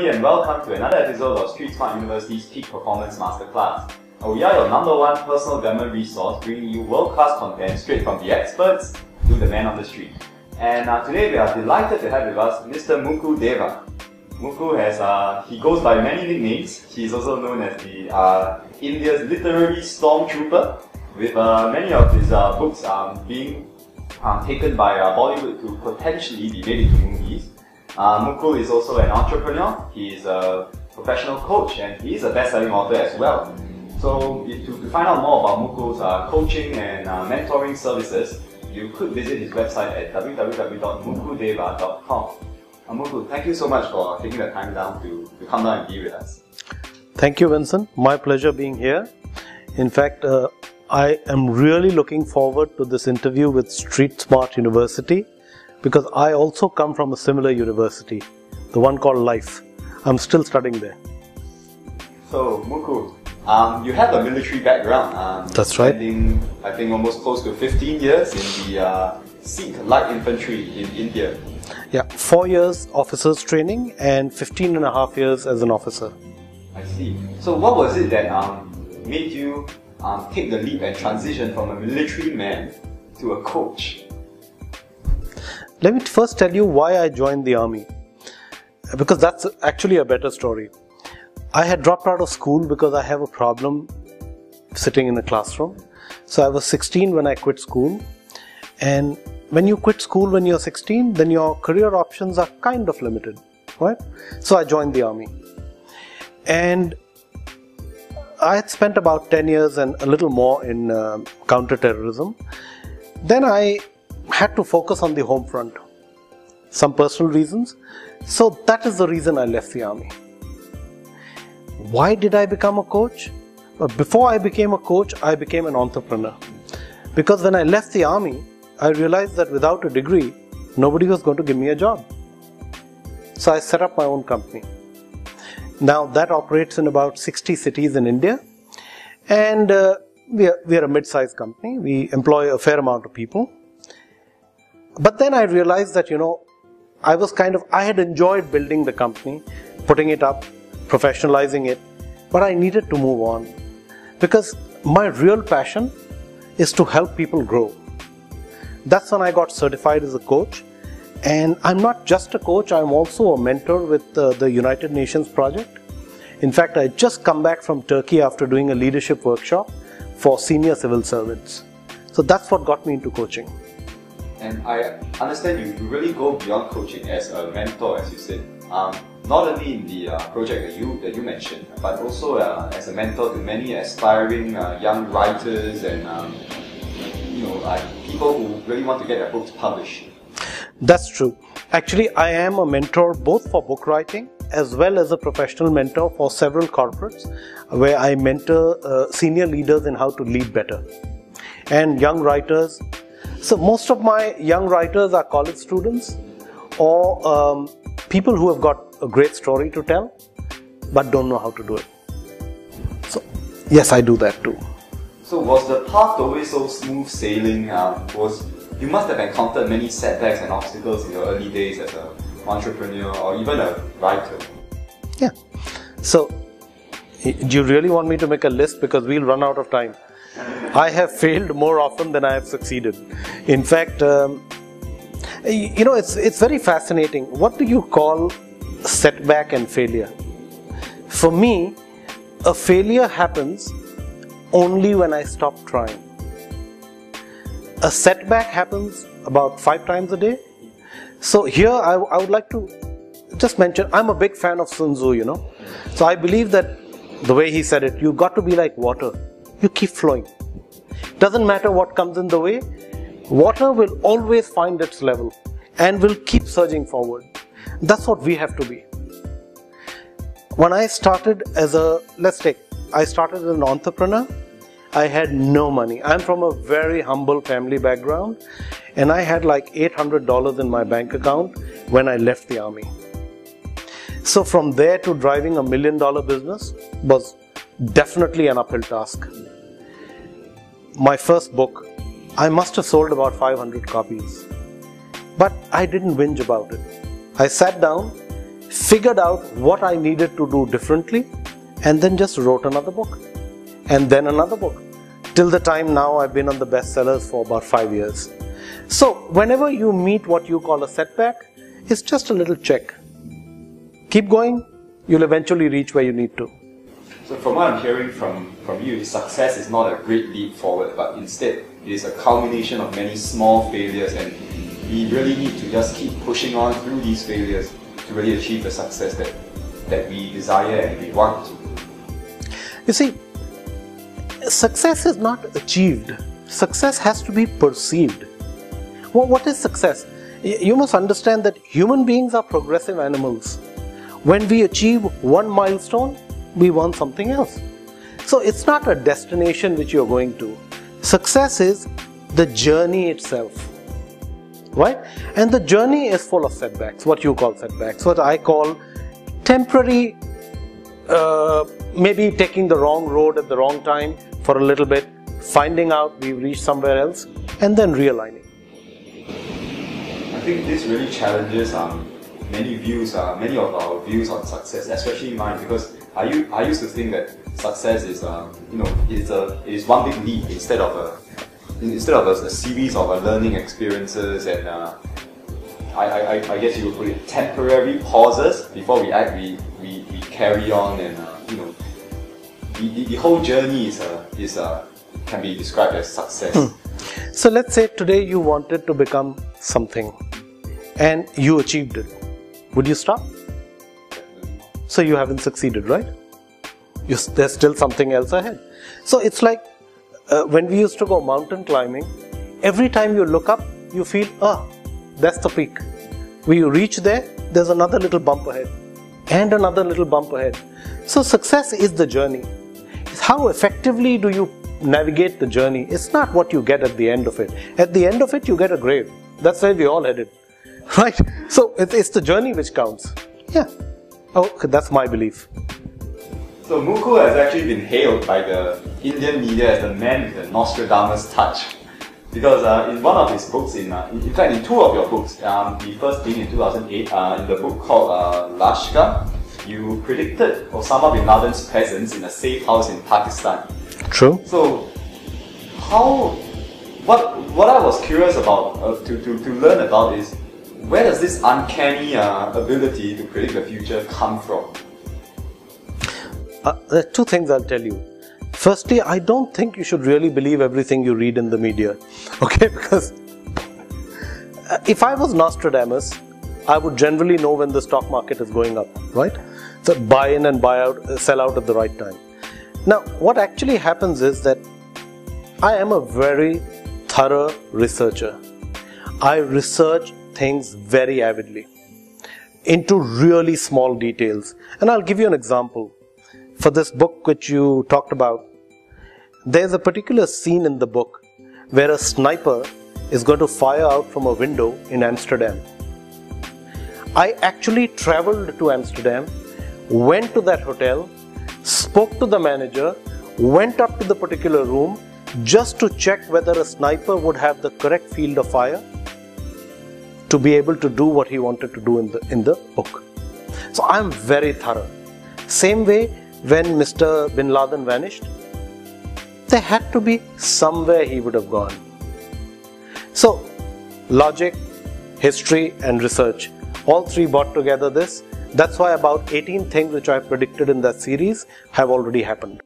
everybody and welcome to another episode of Street Smart University's Peak Performance Masterclass. We are your #1 personal development resource, bringing you world-class content straight from the experts to the man on the street. And today we are delighted to have with us Mr. Mukul Deva. Mukul he goes by many nicknames. He's also known as the India's literary stormtrooper, with many of his books being taken by Bollywood to potentially be made into movies. Mukul is also an entrepreneur, he is a professional coach, and he is a best-selling author as well. So to find out more about Mukul's coaching and mentoring services, you could visit his website at www.mukuldeva.com. Mukul, thank you so much for taking the time down to come down and be with us. Thank you, Vincent. My pleasure being here. In fact, I am really looking forward to this interview with Street Smart University, because I also come from a similar university, the one called Life. I'm still studying there. So, Mukul, you have a military background. That's right. Spending, I think, almost close to 15 years in the Sikh light infantry in India. Yeah, 4 years officers training and 15 and a half years as an officer. I see. So what was it that made you take the leap and transition from a military man to a coach? Let me first tell you why I joined the army, because that's actually a better story. I had dropped out of school because I have a problem sitting in a classroom. So I was 16 when I quit school, and when you quit school when you're 16, then your career options are kind of limited, right? So I joined the army, and I had spent about 10 years and a little more in counter-terrorism. Then I had to focus on the home front, some personal reasons. So that is the reason I left the army. Why did I become a coach? Before I became a coach, I became an entrepreneur. Because when I left the army, I realized that without a degree, nobody was going to give me a job. So I set up my own company. Now that operates in about 60 cities in India, and we are a mid-sized company. We employ a fair amount of people. But then I realized that, I had enjoyed building the company, putting it up, professionalizing it, but I needed to move on, because my real passion is to help people grow. That's when I got certified as a coach. And I'm not just a coach, I'm also a mentor with the United Nations project. In fact, I just come back from Turkey after doing a leadership workshop for senior civil servants. So that's what got me into coaching. And I understand you really go beyond coaching as a mentor, as you said. Not only in the project that you mentioned, but also as a mentor to many aspiring young writers and people who really want to get their books published. That's true. Actually, I am a mentor both for book writing as well as a professional mentor for several corporates, where I mentor senior leaders in how to lead better. And young writers. So most of my young writers are college students or people who have got a great story to tell but don't know how to do it. So yes, I do that too. So was the path always so smooth sailing? You must have encountered many setbacks and obstacles in your early days as an entrepreneur or even a writer. Yeah. So do you really want me to make a list, because we'll run out of time? I have failed more often than I have succeeded. In fact, it's very fascinating. What do you call setback and failure? For me, a failure happens only when I stop trying. A setback happens about 5 times a day. So here I would like to just mention, I'm a big fan of Sun Tzu, So I believe that the way he said it, you've got to be like water. You keep flowing. Doesn't matter what comes in the way, water will always find its level and will keep surging forward. That's what we have to be. When I started as I started as an entrepreneur, I had no money. I'm from a very humble family background, and I had like $800 in my bank account when I left the army. So from there to driving $1 million business was definitely an uphill task. My first book, I must have sold about 500 copies. But I didn't whinge about it. I sat down, figured out what I needed to do differently, and then just wrote another book, and then another book. Till the time now, I've been on the bestsellers for about 5 years. So whenever you meet what you call a setback, it's just a little check. Keep going, you'll eventually reach where you need to. So from what I'm hearing from you, success is not a great leap forward, but instead it is a culmination of many small failures, and we really need to just keep pushing on through these failures to really achieve the success that we desire and we want to. You see, success is not achieved. Success has to be perceived. Well, what is success? You must understand that human beings are progressive animals. When we achieve one milestone, we want something else. So it's not a destination which you're going to. Success is the journey itself, right? And the journey is full of setbacks, what you call setbacks, what I call temporary, maybe taking the wrong road at the wrong time for a little bit, finding out we've reached somewhere else, and then realigning. I think this really challenges many of our views on success, especially mine, because I used to think that success is it is one big leap instead of a series of learning experiences, and I guess you would put it temporary pauses before we act, we carry on, and the whole journey can be described as success. So let's say today you wanted to become something and you achieved it. Would you stop? So you haven't succeeded, right? There's still something else ahead. So it's like when we used to go mountain climbing, every time you look up, you feel, that's the peak. When you reach there, there's another little bump ahead and another little bump ahead. So success is the journey. It's how effectively do you navigate the journey. It's not what you get at the end of it. At the end of it, you get a grave. That's where we all headed, right? So it's the journey which counts. Yeah. Oh, that's my belief. So Mukul has actually been hailed by the Indian media as the man with the Nostradamus touch. Because in one of his books, in fact in two of your books, the first being in 2008, in the book called Lashkar, you predicted Osama bin Laden's presence in a safe house in Pakistan. True. So, what I was curious about, to learn about is, where does this uncanny ability to predict the future come from? There are two things I'll tell you. Firstly, I don't think you should really believe everything you read in the media, okay? Because if I was Nostradamus, I would generally know when the stock market is going up, right? So buy in and buy out, sell out at the right time. Now, what actually happens is that I am a very thorough researcher. I research things very avidly into really small details. And I'll give you an example. For this book which you talked about, there's a particular scene in the book where a sniper is going to fire out from a window in Amsterdam. I actually traveled to Amsterdam, went to that hotel, spoke to the manager, went up to the particular room just to check whether a sniper would have the correct field of fire to be able to do what he wanted to do in the book. So I'm very thorough. Same way, when Mr. Bin Laden vanished, there had to be somewhere he would have gone. So logic, history and research, all three brought together this. That's why about 18 things which I predicted in that series have already happened.